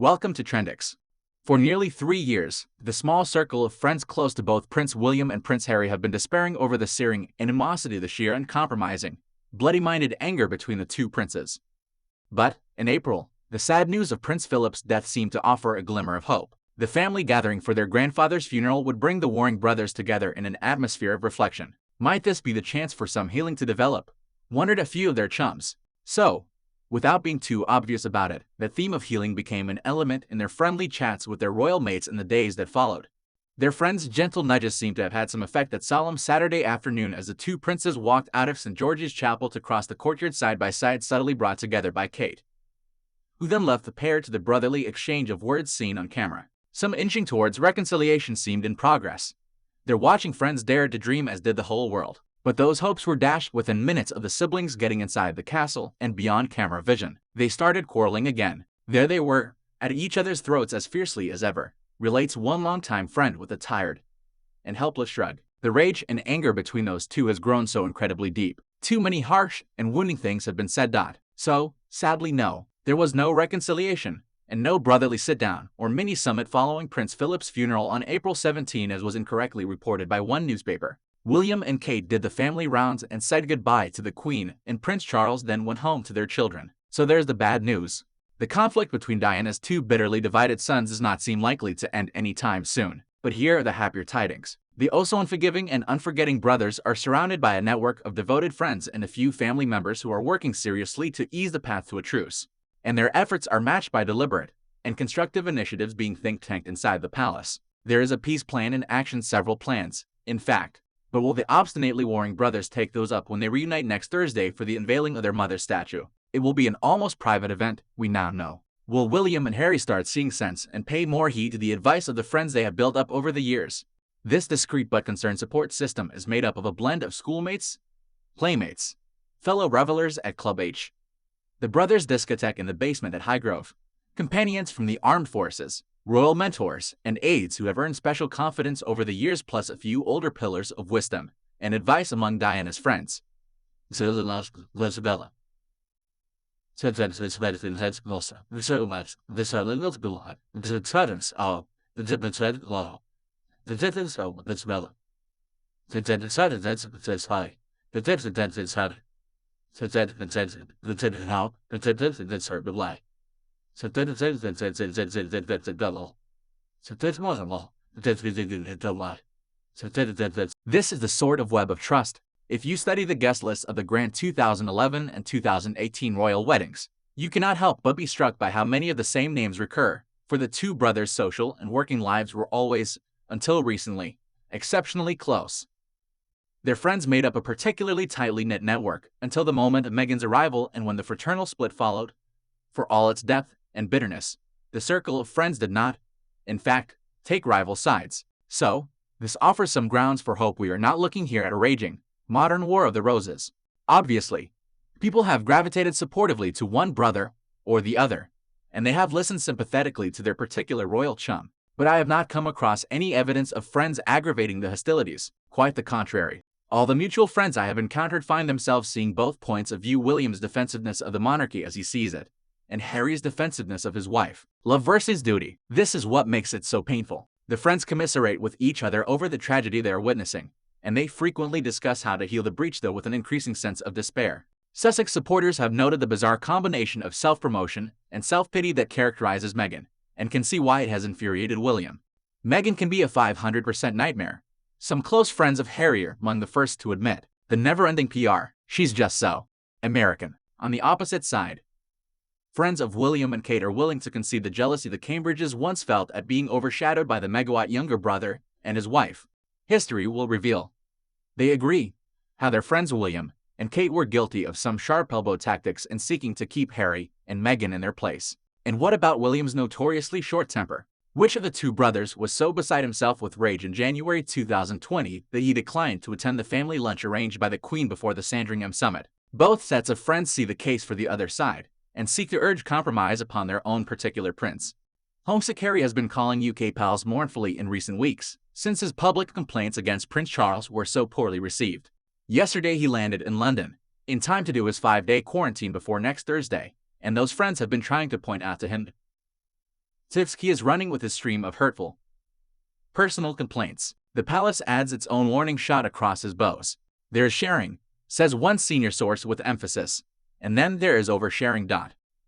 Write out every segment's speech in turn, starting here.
Welcome to Trendix. For nearly 3 years, the small circle of friends close to both Prince William and Prince Harry have been despairing over the searing animosity, the sheer and compromising, bloody-minded anger between the two princes. But, in April, the sad news of Prince Philip's death seemed to offer a glimmer of hope. The family gathering for their grandfather's funeral would bring the warring brothers together in an atmosphere of reflection. Might this be the chance for some healing to develop? Wondered a few of their chums. So, without being too obvious about it, the theme of healing became an element in their friendly chats with their royal mates in the days that followed. Their friends' gentle nudges seemed to have had some effect that solemn Saturday afternoon as the two princes walked out of St. George's Chapel to cross the courtyard side by side, subtly brought together by Kate, who then left the pair to the brotherly exchange of words seen on camera. Some inching towards reconciliation seemed in progress. Their watching friends dared to dream, as did the whole world. But those hopes were dashed within minutes of the siblings getting inside the castle and beyond camera vision. They started quarreling again. There they were, at each other's throats as fiercely as ever, relates one longtime friend with a tired and helpless shrug. The rage and anger between those two has grown so incredibly deep. Too many harsh and wounding things have been said. So, sadly no, there was no reconciliation, and no brotherly sit-down or mini-summit following Prince Philip's funeral on April 17, as was incorrectly reported by one newspaper. William and Kate did the family rounds and said goodbye to the Queen, and Prince Charles then went home to their children. So there's the bad news. The conflict between Diana's two bitterly divided sons does not seem likely to end anytime soon. But here are the happier tidings. The also unforgiving and unforgetting brothers are surrounded by a network of devoted friends and a few family members who are working seriously to ease the path to a truce. And their efforts are matched by deliberate and constructive initiatives being think-tanked inside the palace. There is a peace plan in action, several plans, in fact. But will the obstinately warring brothers take those up when they reunite next Thursday for the unveiling of their mother's statue? It will be an almost private event, we now know. Will William and Harry start seeing sense and pay more heed to the advice of the friends they have built up over the years? This discreet but concerned support system is made up of a blend of schoolmates, playmates, fellow revelers at Club H, the brothers' discotheque in the basement at Highgrove, companions from the armed forces, royal mentors, and aides who have earned special confidence over the years, plus a few older pillars of wisdom and advice among Diana's friends. This is the sort of web of trust. If you study the guest lists of the grand 2011 and 2018 royal weddings, you cannot help but be struck by how many of the same names recur, for the two brothers' social and working lives were always, until recently, exceptionally close. Their friends made up a particularly tightly knit network until the moment of Meghan's arrival, and when the fraternal split followed. For all its depth and bitterness, the circle of friends did not, in fact, take rival sides. So, this offers some grounds for hope. We are not looking here at a raging, modern war of the roses. Obviously, people have gravitated supportively to one brother or the other, and they have listened sympathetically to their particular royal chum. But I have not come across any evidence of friends aggravating the hostilities. Quite the contrary. All the mutual friends I have encountered find themselves seeing both points of view: William's defensiveness of the monarchy as he sees it, and Harry's defensiveness of his wife. Love versus duty. This is what makes it so painful. The friends commiserate with each other over the tragedy they are witnessing, and they frequently discuss how to heal the breach, though with an increasing sense of despair. Sussex supporters have noted the bizarre combination of self-promotion and self-pity that characterizes Meghan, and can see why it has infuriated William. Meghan can be a 500% nightmare. Some close friends of Harry are among the first to admit. The never-ending PR, she's just so American. On the opposite side, friends of William and Kate are willing to concede the jealousy the Cambridges once felt at being overshadowed by the megawatt younger brother and his wife. History will reveal. They agree how their friends William and Kate were guilty of some sharp elbow tactics in seeking to keep Harry and Meghan in their place. And what about William's notoriously short temper? Which of the two brothers was so beside himself with rage in January 2020 that he declined to attend the family lunch arranged by the Queen before the Sandringham summit? Both sets of friends see the case for the other side and seek to urge compromise upon their own particular prince. Homesick Harry has been calling UK pals mournfully in recent weeks, since his public complaints against Prince Charles were so poorly received. Yesterday he landed in London, in time to do his 5-day quarantine before next Thursday, and those friends have been trying to point out to him Since he is running with his stream of hurtful personal complaints. The palace adds its own warning shot across his bows. There is sharing, says one senior source with emphasis. And then there is oversharing.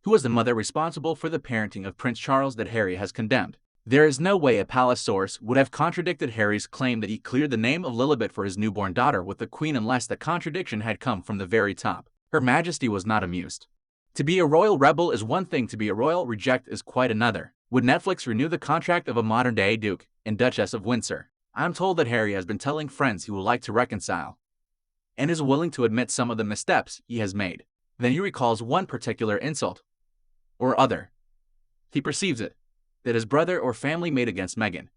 Who was the mother responsible for the parenting of Prince Charles that Harry has condemned? There is no way a palace source would have contradicted Harry's claim that he cleared the name of Lilibet for his newborn daughter with the Queen unless the contradiction had come from the very top. Her Majesty was not amused. To be a royal rebel is one thing, to be a royal reject is quite another. Would Netflix renew the contract of a modern-day Duke and Duchess of Windsor? I'm told that Harry has been telling friends he would like to reconcile and is willing to admit some of the missteps he has made. Then he recalls one particular insult or other he perceives it that his brother or family made against Meghan,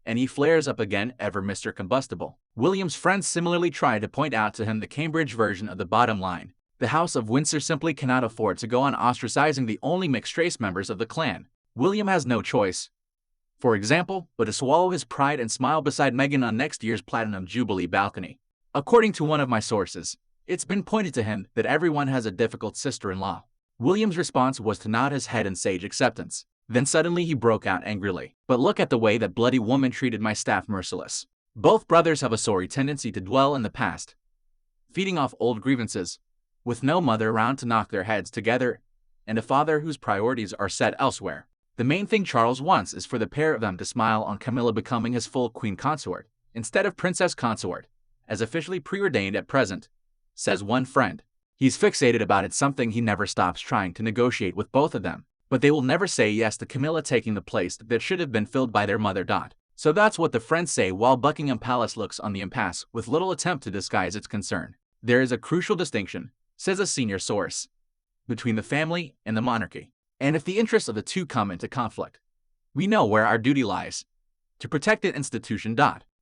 and he flares up again, ever Mr. Combustible. William's friends similarly try to point out to him the Cambridge version of the bottom line. The House of Windsor simply cannot afford to go on ostracizing the only mixed-race members of the clan. William has no choice, for example, but to swallow his pride and smile beside Meghan on next year's Platinum Jubilee balcony. According to one of my sources, it's been pointed to him that everyone has a difficult sister-in-law. William's response was to nod his head in sage acceptance. Then suddenly he broke out angrily. But look at the way that bloody woman treated my staff, merciless. Both brothers have a sorry tendency to dwell in the past, feeding off old grievances, with no mother around to knock their heads together, and a father whose priorities are set elsewhere. The main thing Charles wants is for the pair of them to smile on Camilla becoming his full queen consort, instead of princess consort, as officially preordained at present, says one friend. He's fixated about it, something he never stops trying to negotiate with both of them. But they will never say yes to Camilla taking the place that should have been filled by their mother. So that's what the friends say, while Buckingham Palace looks on the impasse with little attempt to disguise its concern. There is a crucial distinction, says a senior source, between the family and the monarchy. And if the interests of the two come into conflict, we know where our duty lies: to protect the institution.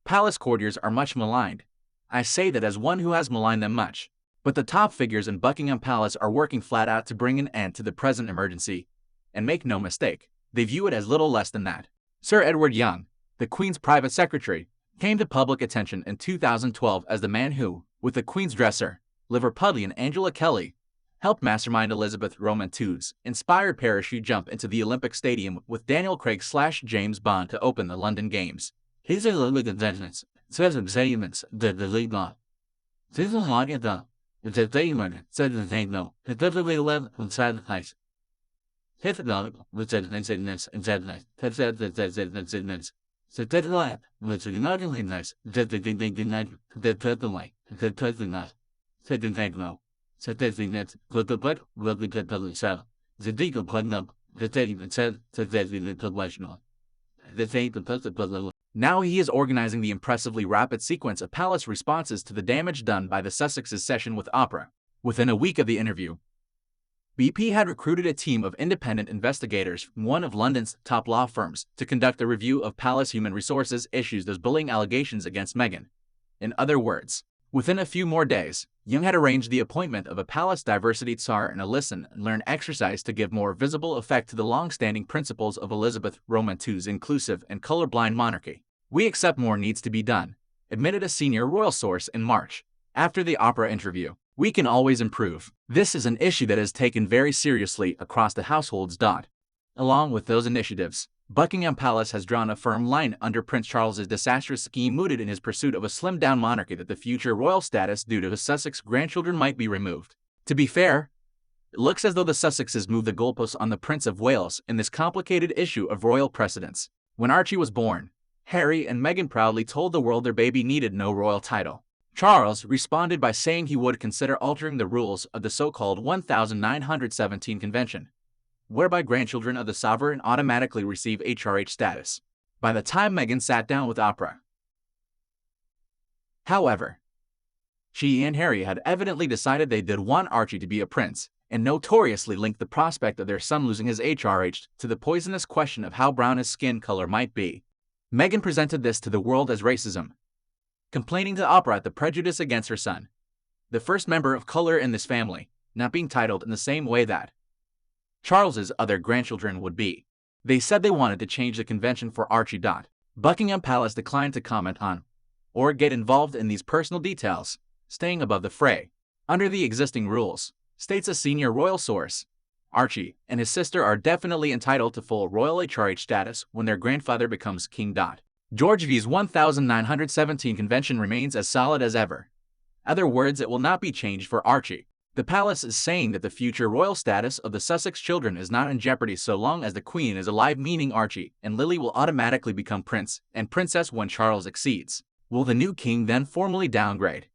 Palace courtiers are much maligned. I say that as one who has maligned them much. But the top figures in Buckingham Palace are working flat out to bring an end to the present emergency. And make no mistake, they view it as little less than that. Sir Edward Young, the Queen's private secretary, came to public attention in 2012 as the man who, with the Queen's dresser, Liverpudlian Angela Kelly, helped mastermind Elizabeth Roman II's inspired parachute jump into the Olympic Stadium with Daniel Craig/James Bond to open the London Games. His Olympic attendance says experiments that the league law. This is not yet done. It's a statement said the same no. The perfectly left and satisfies. His dog was said and sadness. That said that so that life was not only nice, that they denied that personally, that person not. Said the same no. So that the net, but the butt will be the public cell. The deacon put up, the statement said, so that the professional. The same the person. Now he is organizing the impressively rapid sequence of palace responses to the damage done by the Sussexes' session with opera. Within a week of the interview, BP had recruited a team of independent investigators from one of London's top law firms to conduct a review of palace human resources issues, those bullying allegations against Meghan. In other words, within a few more days, Young had arranged the appointment of a palace diversity czar and a listen and learn exercise to give more visible effect to the long-standing principles of Elizabeth Roman II's inclusive and colorblind monarchy. We accept more needs to be done, admitted a senior royal source in March. After the opera interview, we can always improve. This is an issue that is taken very seriously across the households. Along with those initiatives, Buckingham Palace has drawn a firm line under Prince Charles's disastrous scheme mooted in his pursuit of a slimmed-down monarchy that the future royal status due to his Sussex grandchildren might be removed. To be fair, it looks as though the Sussexes moved the goalposts on the Prince of Wales in this complicated issue of royal precedence. When Archie was born, Harry and Meghan proudly told the world their baby needed no royal title. Charles responded by saying he would consider altering the rules of the so-called 1917 convention, whereby grandchildren of the sovereign automatically receive HRH status by the time Meghan sat down with opera. However, she and Harry had evidently decided they did want Archie to be a prince, and notoriously linked the prospect of their son losing his HRH to the poisonous question of how brown his skin color might be. Meghan presented this to the world as racism, complaining to opera at the prejudice against her son, the first member of color in this family, not being titled in the same way that Charles's other grandchildren would be. They said they wanted to change the convention for Archie. Buckingham Palace declined to comment on or get involved in these personal details, staying above the fray. Under the existing rules, states a senior royal source, Archie, and his sister are definitely entitled to full royal HRH status when their grandfather becomes king. George V's 1917 convention remains as solid as ever. Other words, it will not be changed for Archie. The palace is saying that the future royal status of the Sussex children is not in jeopardy so long as the Queen is alive, meaning Archie and Lily will automatically become prince and princess when Charles succeeds. Will the new king then formally downgrade?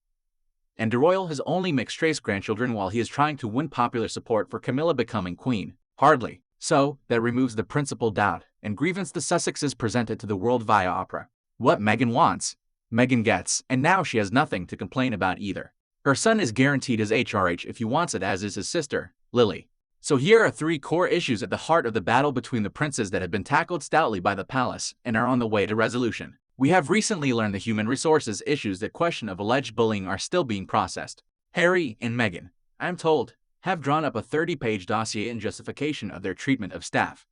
And the royal has only mixed-race grandchildren while he is trying to win popular support for Camilla becoming queen? Hardly. So, that removes the principal doubt and grievance the Sussexes presented to the world via opera. What Meghan wants, Meghan gets, and now she has nothing to complain about either. Her son is guaranteed his HRH if he wants it, as is his sister, Lily. So here are three core issues at the heart of the battle between the princes that have been tackled stoutly by the palace and are on the way to resolution. We have recently learned the human resources issues that question of alleged bullying are still being processed. Harry and Meghan, I'm told, have drawn up a 30-page dossier in justification of their treatment of staff,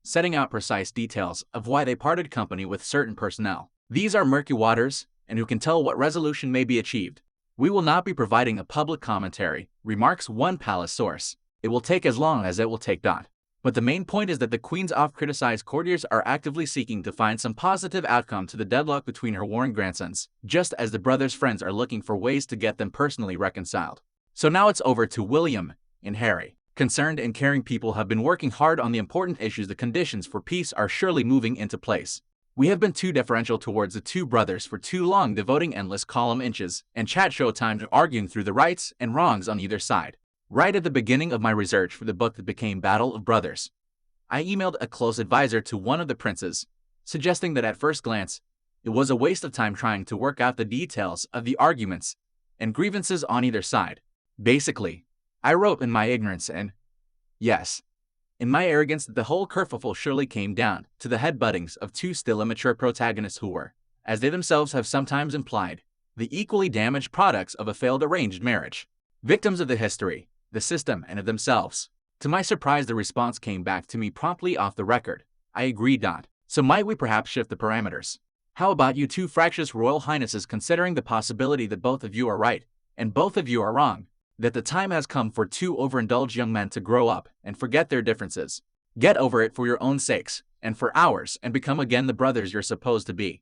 setting out precise details of why they parted company with certain personnel. These are murky waters, and who can tell what resolution may be achieved. We will not be providing a public commentary, remarks one palace source. It will take as long as it will take. But the main point is that the Queen's oft-criticized courtiers are actively seeking to find some positive outcome to the deadlock between her warring grandsons, just as the brothers' friends are looking for ways to get them personally reconciled. So now it's over to William and Harry. Concerned and caring people have been working hard on the important issues. The conditions for peace are surely moving into place. We have been too deferential towards the two brothers for too long, devoting endless column inches and chat show time to arguing through the rights and wrongs on either side. Right at the beginning of my research for the book that became Battle of Brothers, I emailed a close advisor to one of the princes, suggesting that at first glance, it was a waste of time trying to work out the details of the arguments and grievances on either side. Basically, I wrote in my ignorance and, yes, in my arrogance, that the whole kerfuffle surely came down to the headbuttings of two still immature protagonists who were, as they themselves have sometimes implied, the equally damaged products of a failed arranged marriage. Victims of the history, the system, and of themselves. To my surprise, the response came back to me promptly off the record. I agreed. So might we perhaps shift the parameters? How about you two fractious royal highnesses, considering the possibility that both of you are right and both of you are wrong, that the time has come for two overindulged young men to grow up and forget their differences. Get over it for your own sakes and for ours, and become again the brothers you're supposed to be.